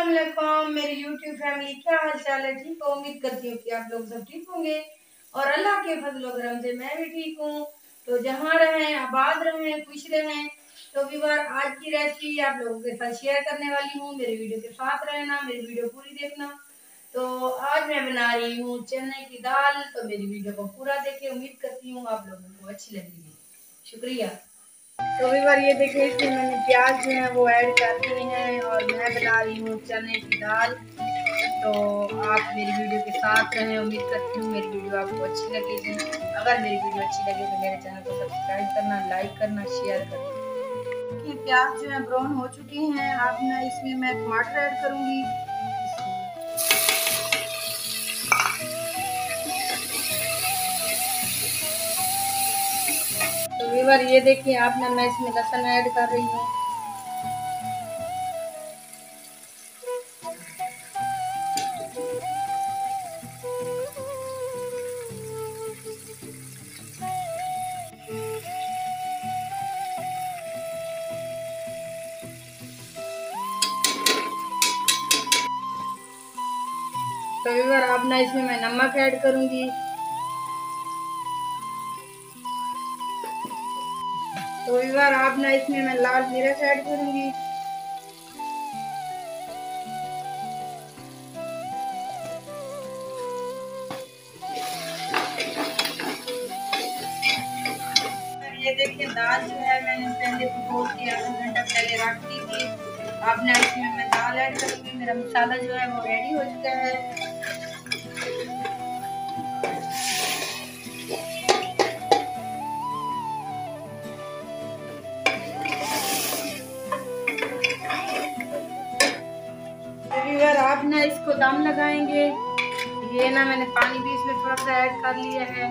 अस्सलाम मेरी YouTube family, क्या हाल चाल है? ठीक हो? उम्मीद करती हूँ कि आप लोग सब ठीक होंगे और अल्लाह के फजल करम से मैं भी ठीक हूँ। तो जहाँ रहें आबाद रहें खुश रहें। तो भी बार आज की रेसिपी आप लोगों के साथ शेयर करने वाली हूँ। मेरी वीडियो के साथ रहना, मेरी वीडियो पूरी देखना। तो आज मैं बना रही हूँ चने की दाल। तो मेरी वीडियो को पूरा देखिए, उम्मीद करती हूँ आप लोगों को अच्छी लगेगी। शुक्रिया। तो भी बार ये देखिए, इसमें मैंने प्याज जो है वो ऐड कर दिए हैं और मैं बना रही हूँ चने की दाल। तो आप मेरी वीडियो के साथ रहें, उम्मीद करती हूँ मेरी वीडियो आपको अच्छी लगेगी। अगर मेरी वीडियो अच्छी लगे तो मेरे चैनल को सब्सक्राइब करना, लाइक करना, शेयर करना। प्याज जो है ब्राउन हो चुके हैं। अब ना इसमें मैं टमाटर ऐड करूँगी। तो व्यूअर ये देखिए, आप ना मैं इसमें लहसुन ऐड कर रही हूँ। तो व्यूअर अब ना इसमें मैं नमक ऐड करूंगी। तो व्यूअर अब ना इसमें मैं लाल मिर्च ऐड करूंगी। ये देखिए, दाल जो है मैंने पहले भिगो के आधा घंटा पहले रख दी थी। अब ना इसमें मैं दाल ऐड करूंगी। मेरा मसाला जो है वो रेडी हो चुका है। आप ना इसको दम लगाएंगे। ये ना मैंने पानी भी इसमें थोड़ा सा ऐड कर लिया है।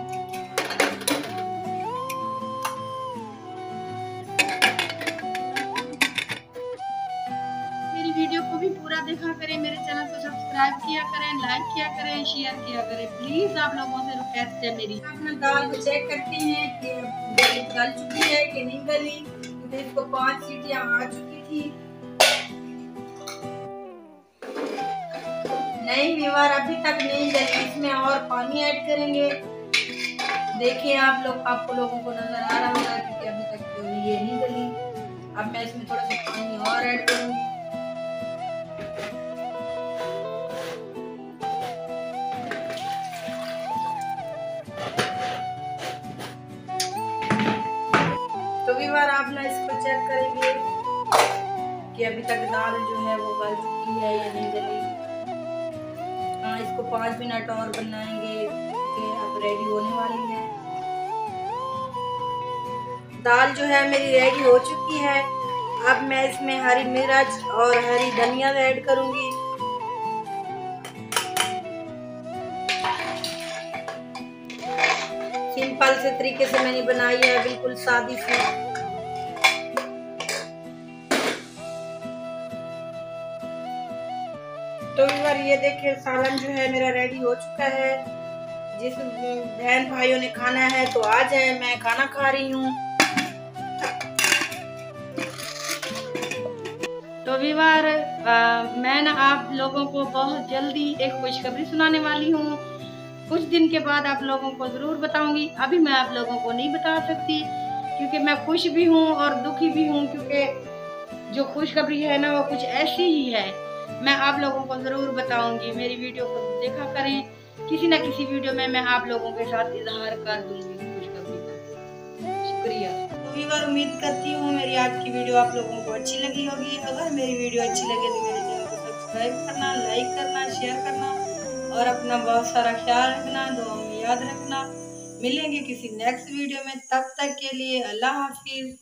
मेरी वीडियो को भी पूरा देखा करें, मेरे चैनल को सब्सक्राइब किया करें, लाइक किया करें, शेयर किया करें। प्लीज आप लोगों से रिक्वेस्ट है मेरी। अपना दाल को चेक करते हैं कि गल चुकी है कि नहीं गली। तो इसको 5 सीटियां आ चुकी थी। नहीं व्यूअर, अभी तक नहीं गली। इसमें और पानी ऐड करेंगे। देखिए आप लोग, आपको लोगों को नजर आ रहा होगा क्योंकि अभी तक तो ये नहीं गली। अब मैं इसमें थोड़ा सा पानी और ऐड करूंगी। तो व्यूअर आप ना इसको चेक करेंगे कि अभी तक दाल जो है वो गल चुकी है या नहीं गली। हाँ, इसको 5 मिनट और बनाएंगे कि अब रेडी होने वाली है। दाल जो है मेरी रेडी हो चुकी है। अब मैं इसमें हरी मिर्च और हरी धनिया ऐड करूंगी। सिंपल से तरीके से मैंने बनाई है, बिल्कुल सादी सी। तो व्यूअर ये देखिए, सालन जो है मेरा रेडी हो चुका है। जिस बहन भाइयों ने खाना है तो आ जाए, मैं खाना खा रही हूँ। तो व्यूअर मैं ना आप लोगों को बहुत जल्दी एक खुशखबरी सुनाने वाली हूँ। कुछ दिन के बाद आप लोगों को ज़रूर बताऊंगी। अभी मैं आप लोगों को नहीं बता सकती क्योंकि मैं खुश भी हूँ और दुखी भी हूँ, क्योंकि जो खुशखबरी है ना वो कुछ ऐसी ही है। मैं आप लोगों को ज़रूर बताऊंगी। मेरी वीडियो को देखा करें, किसी न किसी वीडियो में मैं आप लोगों के साथ इजहार कर दूंगी खुशखबरी का। शुक्रिया। तो व्यूअर, उम्मीद करती हूँ मेरी आज की वीडियो आप लोगों को अच्छी लगी होगी। अगर मेरी वीडियो अच्छी लगे तो मेरे चैनल को सब्सक्राइब करना, लाइक करना, शेयर करना और अपना बहुत सारा ख्याल रखना, दुआ में याद रखना। मिलेंगे किसी नेक्स्ट वीडियो में, तब तक के लिए अल्लाह हाफिज।